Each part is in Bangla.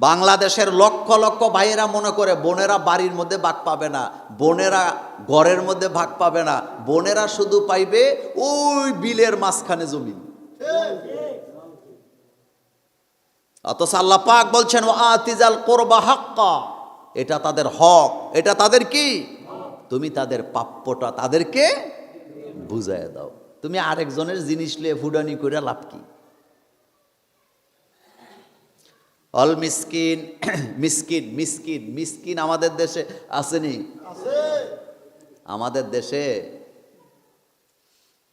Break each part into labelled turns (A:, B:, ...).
A: বাংলাদেশের লক্ষ লক্ষ ভাইয়েরা মনে করে বোনেরা বাড়ির মধ্যে ভাগ পাবে না, বোনেরা ঘরের মধ্যে ভাগ পাবে না, বোনেরা শুধু পাইবে ওই বিলের মাঝখানে জমি। অথচ আল্লাহ পাক বলছেন ও আতিজাল কোরবা হাক্কা, এটা তাদের হক, এটা তাদের কি, তুমি তাদের প্রাপ্যটা তাদেরকে বুঝায় দাও। তুমি আরেকজনের জিনিস নিয়ে ফুডানি করে লাভ কি? অল মিসকিন মিসকিন মিসকিন মিসকিন আমাদের দেশে আসেনি? আমাদের দেশে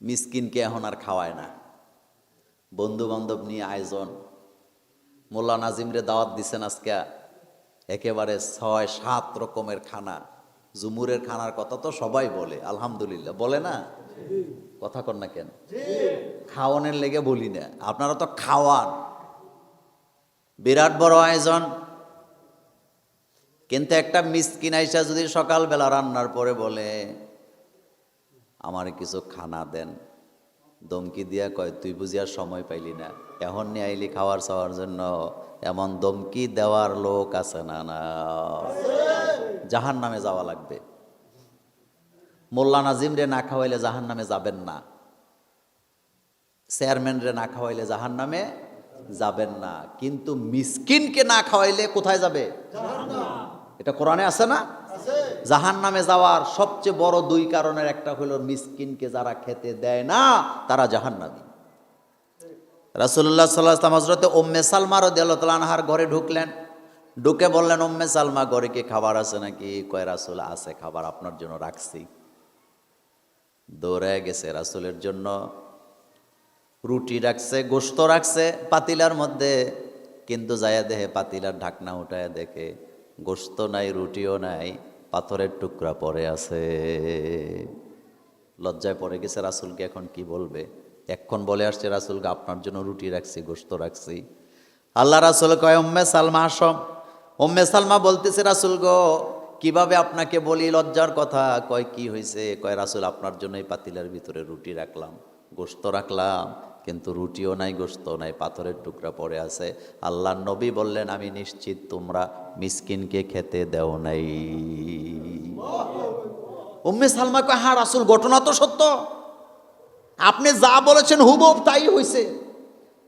A: মিসকিনকে এখন আর খাওয়ায় না। বন্ধু বান্ধব নিয়ে আয়োজন, মোল্লা নাজিমরে দাওয়াত দিছেন আজকে, একেবারে ৬-৭ রকমের খানা। জুমুরের খানার কথা তো সবাই বলে, আলহামদুলিল্লাহ বলে না? কথা কর না কেন? খাওয়ানোর লেগে বলি না, আপনারা তো খাওয়ান। বিরাট বড় আয়োজন, কিন্তু একটা মিসকিন আইসা যদি সকালবেলা রান্নার পরে বলে আমার কিছু খানা দেন, দমকি দিয়া কয় তুই বুঝি আর সময় পাইলি না, এখন নিয়ে আইলি খাওয়ার চাওয়ার জন্য, এমন দমকি দেওয়ার লোক আছে না? না, জাহান নামে যাওয়া লাগবে। মোল্লা নাজিম রে না খাওয়াইলে জাহান নামে যাবেন না, চেয়ারম্যান রে না খাওয়াইলে জাহান নামে যাবেন না, কিন্তু মিসকিনকে না খাওয়াইলে কোথায় যাবে? এটা কোরআনে আছে না? জাহান নামে যাওয়ার সবচেয়ে বড় 2 কারণের একটা হলো মিসকিনকে যারা খেতে দেয় না তারা জাহান্নামী। রাসূলুল্লাহ সাল্লাল্লাহু আলাইহি ওয়াসাল্লাম হযরতে উম্মে সালমা রাদিয়াল্লাহু তাআলা আনহার ঘরে ঢুকলেন, ঢুকে বললেন উম্মে সালমা ঘরে কি খাবার আছে নাকি? কয় রাসূল আছে, খাবার আপনার জন্য রাখছি। দৌড়ে গেছে রাসূলের জন্য রুটি রাখছে, গোশত রাখছে পাতিলার মধ্যে, কিন্তু যায়া দেখে পাতিলার ঢাকনা উঠায় দেখে গোশত নাই, রুটিও নাই, পাথরের টুকরা পড়ে আছে। লজ্জায় পড়ে গেছে রাসূলকে এখন কি বলবে। এখন বলে আসছে রাসূলকে আপনার জন্য রুটি রাখছি, গোশত রাখছি। আল্লাহ রাসূল কয় উম্মে সালমা আসো। উম্মে সালমা বলতেছে রাসূল গো কিভাবে আপনাকে বলি লজ্জার কথা। কয় কি হয়েছে? কয় রাসূল আপনার জন্য এই পাতিলার ভিতরে রুটি রাখলাম, গোশত রাখলাম, কিন্তু রুটিও নাই, গোশত নাই, পাথরের টুকরা পড়ে আছে। আল্লাহর নবী বললেন আমি নিশ্চিত তোমরা মিসকিনকে খেতে দেও নাই। উম্মে সালমা কয় হ্যাঁ রাসূল, ঘটনা তো সত্য, আপনি যা বলেছেন হুবহু তাই হয়েছে।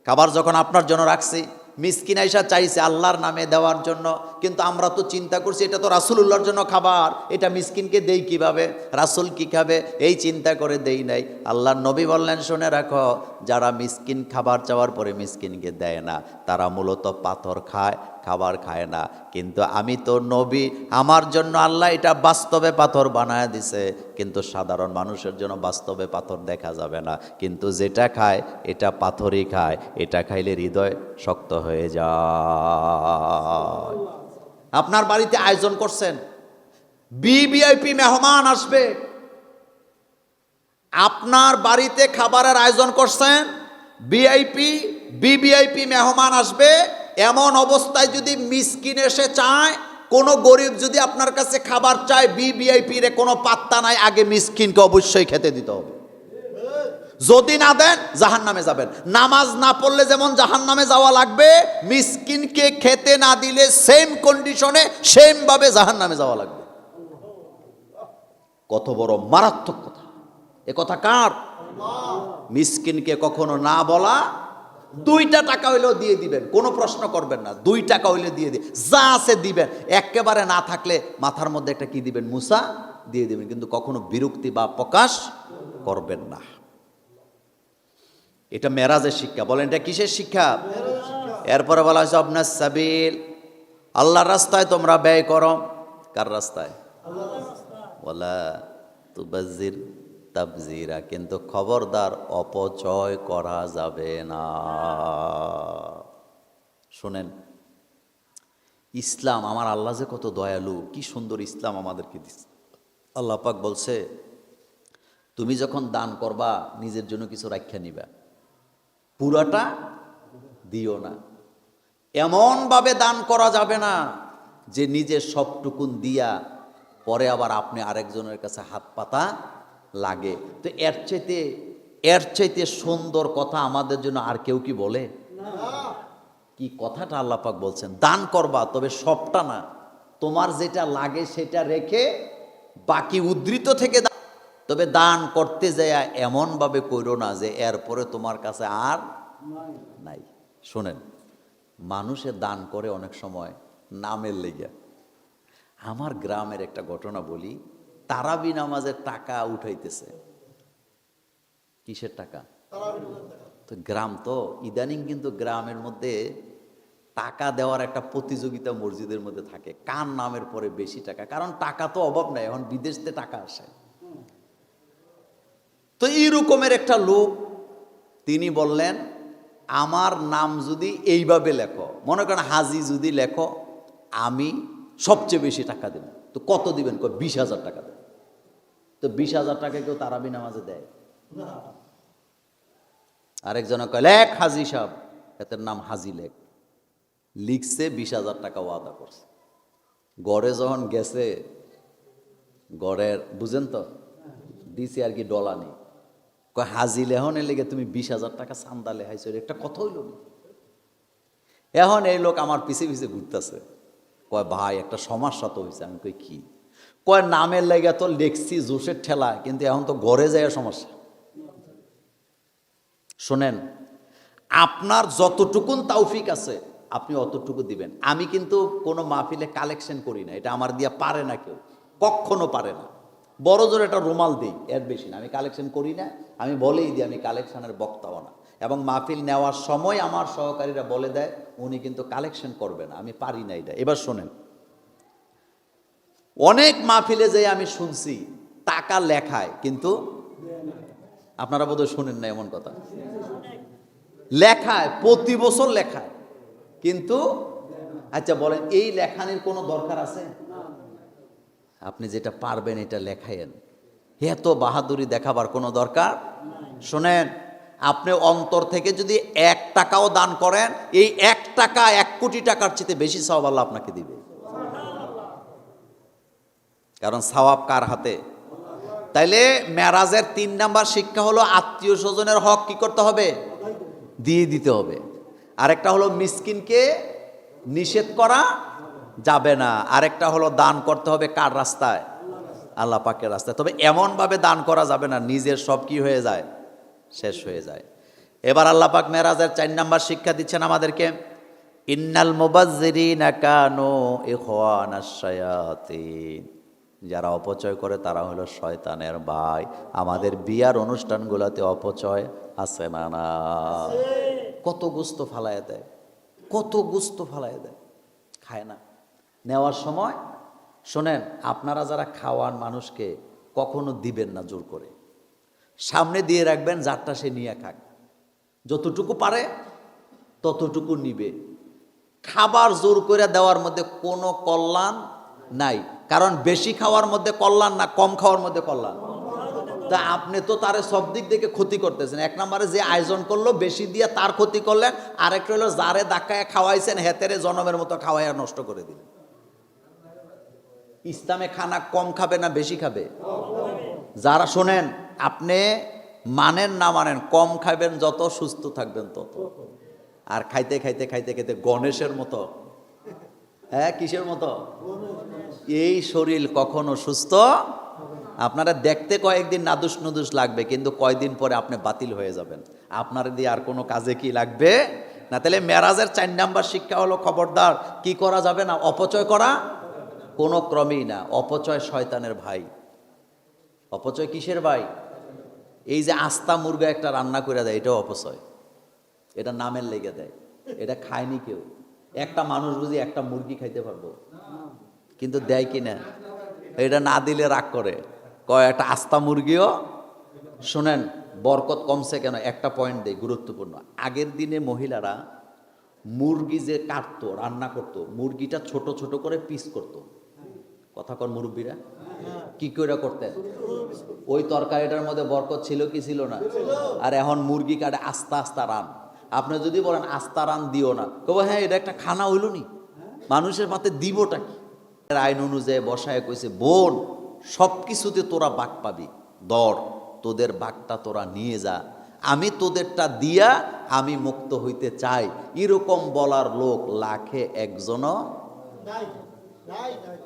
A: খাবার যখন আপনার জন্য রাখছি, মিসকিন আইসা চাইছে আল্লাহর নামে দেওয়ার জন্য, কিন্তু আমরা তো চিন্তা করছি এটা তো রাসূলুল্লাহর জন্য খাবার, এটা মিসকিনকে দেই কিভাবে, রাসূল কি খাবে, এই চিন্তা করে দেই নাই। আল্লাহর নবী বললেন শুনে রাখো, যারা মিসকিন খাবার চাওয়ার পরে মিসকিনকে দেয় না তারা মূলত পাথর খায়, খাবার খায় না। কিন্তু আমি তো নবী, আমার জন্য আল্লাহ এটা বাস্তবে পাথর বানায় দিছে, কিন্তু সাধারণ মানুষের জন্য বাস্তবে পাথর দেখা যাবে না, কিন্তু যেটা খায় এটা পাথরই খায়, এটা খাইলে হৃদয় শক্ত হয়ে যায়। আপনার বাড়িতে আয়োজন করছেন, ভিভিআইপি মেহমান আসবে, আপনার বাড়িতে খাবারের আয়োজন করছেন, ভিভিআইপি মেহমান আসবে, এমন অবস্থায় যদি মিসকিন এসে চায়, কোনো গরিব যদি আপনার কাছে খাবার চায়, ভিভিআইপি রে কোনো পাত্তা নাই, আগে মিসকিনকে অবশ্যই খেতে দিতে হবে। যদি না দেন জাহান্নামে যাবেন। নামাজ না পড়লে যেমন জাহান্নামে যাওয়া লাগবে, মিসকিনকে খেতে না দিলে সেম কন্ডিশনে সেম ভাবে জাহান্নামে যাওয়া লাগবে। কত বড় মারাত্মক কথা! এ কথা কার? মিসকিনকে কখনো না বলা, 2 টাকা হইলেও দিয়ে দিবেন, কোনো প্রশ্ন করবেন না, 2 টাকা হইলে দিয়ে দিবেন, যা আছে দিবেন, একেবারে না থাকলে মাথার মধ্যে একটা কি দিবেন, মুসা দিয়ে দিবেন, কিন্তু কখনো বিরক্তি বা প্রকাশ করবেন না। এটা মেরাজের শিক্ষা। বলেন এটা কিসের শিক্ষা? এরপরে বলা হয়েছে আপনার সাবিল, আল্লাহর রাস্তায় তোমরা ব্যয় করো। কার রাস্তায়? ওয়ালা তুবাজ্জির তাবজিরা, কিন্তু খবরদার অপচয় করা যাবে না। শুনেন, ইসলাম, আমার আল্লাহ যে কত দয়ালু, কি সুন্দর ইসলাম আমাদেরকে দিচ্ছে। আল্লাহ পাক বলছে তুমি যখন দান করবা নিজের জন্য কিছু রাখা নিবা, পুরাটা দিও না। এমন ভাবে দান করা যাবে না যে নিজের সবটুকুন দিয়া পরে আবার আপনি আরেকজনের কাছে হাত পাতা লাগে। তো এর চাইতে সুন্দর কথা আমাদের জন্য আর কেউ কি বলে? কি কথাটা আল্লাহ পাক বলছেন, দান করবা তবে সবটা না, তোমার যেটা লাগে সেটা রেখে বাকি উদ্ধৃত থেকে দান। তবে দান করতে যায় এমনভাবে কইরো না যে এরপরে তোমার কাছে আর নাই। শোনেন, মানুষে দান করে অনেক সময় নামের লেগে। আমার গ্রামের একটা ঘটনা বলি, তারাবি নামাজের টাকা উঠাইতেছে। কিসের টাকা? তো গ্রাম তো ইদানিং কিন্তু গ্রামের মধ্যে টাকা দেওয়ার একটা প্রতিযোগিতা মসজিদের মধ্যে থাকে, কার নামের পরে বেশি টাকা। কারণ টাকা তো অভাব নাই, এখন বিদেশ থেকে টাকা আসে। তো এইরকমের একটা লোক, তিনি বললেন আমার নাম যদি এইভাবে লেখো, মনে করেন হাজি যদি লেখো, আমি সবচেয়ে বেশি টাকা দেব। তো কত দিবেন? 20,000 টাকা দেন। তো 20,000 টাকা কেউ তারাবি নামাজে দেয়? আরেকজন কয় লেখ হাজি সাহেব, এদের নাম হাজি লেখ। লিখছে, 20,000 টাকা ওয়াদা করছে। গড়ে যখন গেছে, গড়ের বুঝেন তো, দিছে আর কি ডলা নেই। কয় হাজি লেহনের লেগে তুমি 20,000 টাকা চান্দা লেহাইছো, একটা কথা হইল না। এখন এই লোক আমার পিছে পিছে ঘুরতেছে, কয় ভাই একটা সমস্যা তো হয়েছে। আমি কই কি? কয় নামের লেগে তো লেখছি জোশের ঠেলায়, কিন্তু এখন তো ঘরে যায় সমস্যা। শোনেন, আপনার যতটুকুন তৌফিক আছে আপনি অতটুকু দিবেন। আমি কিন্তু কোনো মাহফিলে কালেকশন করি না, এটা আমার দিয়া পারে না কেউ, কখনো পারে না। বড় জোর একটা রুমাল দিই, এর বেশি না। আমি কালেকশন করি না, আমি বলেই দিই আমি কালেকশনের বক্তাও না। এবং মাহফিল নেওয়ার সময় আমার সহকারীরা বলে দেয় উনি কিন্তু কালেকশন করবে না, আমি পারি না এটা। এবার শোনেন, অনেক মাহফিলে যে আমি শুনছি টাকা লেখায়, কিন্তু আপনারা বোধহয় শোনেন না এমন কথা। লেখায় প্রতি বছর লেখায়, কিন্তু আচ্ছা বলেন এই লেখানির কোনো দরকার আছে? আপনি যেটা পারবেন এটা লেখায়েন, এত বাহাদুরি দেখাবার কোনো দরকার। শোনেন, আপনি অন্তর থেকে যদি 1 টাকাও দান করেন, এই 1 টাকা 1 কোটি টাকার চেয়ে বেশি সওয়াব আল্লাহ আপনাকে দিবে। কারণ সওয়াব কার হাতে? তাইলে মেরাজের 3 নাম্বার শিক্ষা হলো আত্মীয় স্বজনের হক কি করতে হবে? দিয়ে দিতে হবে। আরেকটা হলো মিসকিনকে নিষেধ করা যাবে না। আরেকটা হলো দান করতে হবে কার রাস্তায়? আল্লাহ পাকের রাস্তায়। তবে এমনভাবে দান করা যাবে না নিজের সব কি হয়ে যায়, শেষ হয়ে যায়। এবার আল্লাহ পাক মেরাজের 4 নাম্বার শিক্ষা দিচ্ছেন আমাদেরকে, ইন্নাল মুবাজ্জিরিনা কানু ইখওয়ানাশ শায়াতিন। যারা অপচয় করে তারা হলো শয়তানের ভাই। আমাদের বিয়ার অনুষ্ঠানগুলোতে অপচয় আছে না? না, কত গোস্ত ফালায় দেয়, কত গোস্ত ফালায় দেয়, খায় না। নেওয়ার সময় শোনেন, আপনারা যারা খাওয়ান মানুষকে কখনো দিবেন না জোর করে, সামনে দিয়ে রাখবেন, যারটা সে নিয়ে খাক। যতটুকু পারে ততটুকু নিবে। খাবার জোর করে দেওয়ার মধ্যে কোনো কল্যাণ নাই। কারণ বেশি খাওয়ার মধ্যে কল্যাণ না, কম খাওয়ার মধ্যে কল্যাণ। তা আপনি তো তারে সব দিক থেকে ক্ষতি করতেছেন। 1 নম্বরে যে আয়োজন করলো বেশি দিয়ে তার ক্ষতি করলেন, আরেকটা হলো যারে ধাক্কায় খাওয়াইছেন হেতেরে জনমের মতো খাওয়াইয়া নষ্ট করে দিলেন। ইসলামে খানা কম খাবে না বেশি খাবে? যারা শোনেন, আপনি মানেন না মানেন, কম খাবেন যত সুস্থ থাকবেন তত। আর খাইতে খাইতে খাইতে খাইতে গণেশের মতো, হ্যাঁ কিসের মতো, এই শরীর কখনো সুস্থ। আপনারা দেখতে কয়েকদিন নাদুস নুদুস লাগবে, কিন্তু কয়দিন পরে আপনি বাতিল হয়ে যাবেন। আপনার দিয়ে আর কোনো কাজে কি লাগবে না। তাহলে মেরাজের 4 নাম্বার শিক্ষা হলো, খবরদার কি করা যাবে না, অপচয় করা কোনো ক্রমেই না। অপচয় শয়তানের ভাই। অপচয় কিসের ভাই? এই যে আস্তা মুরগা একটা রান্না করে দেয়, এটাও অপচয়। এটা নামের লেগে দেয়, এটা খায়নি কেউ। একটা মানুষ বুঝি একটা মুরগি খাইতে পারবো, কিন্তু দেয় কি না? এটা না দিলে রাগ করে, কয় একটা আস্তা মুরগিও। শোনেন, বরকত কমছে কেন, একটা পয়েন্ট দেয় গুরুত্বপূর্ণ। আগের দিনে মহিলারা মুরগি যে কাটতো, রান্না করতো, মুরগিটা ছোট ছোট করে পিস করতো। কথা কর মুরব্বীরা, কি করে করতেন? ওই তরকারিটার মধ্যে বরকত ছিল কি ছিল না? আর এখন মুরগি কাটে আস্তা আস্তা রান। আপনি যদি বলেন আস্তা রান দিও না, কবে হ্যাঁ এটা একটা খানা হইল নি, মানুষের পাতে দিবটা কি? আইন অনুযায়ী বসায় কইছে, বোন সব কিছুতে তোরা বাঘ পাবি, দর তোদের বাঘটা তোরা নিয়ে যা, আমি তোদেরটা দিয়া আমি মুক্ত হইতে চাই, এরকম বলার লোক লাখে একজনও
B: নাই নাই নাই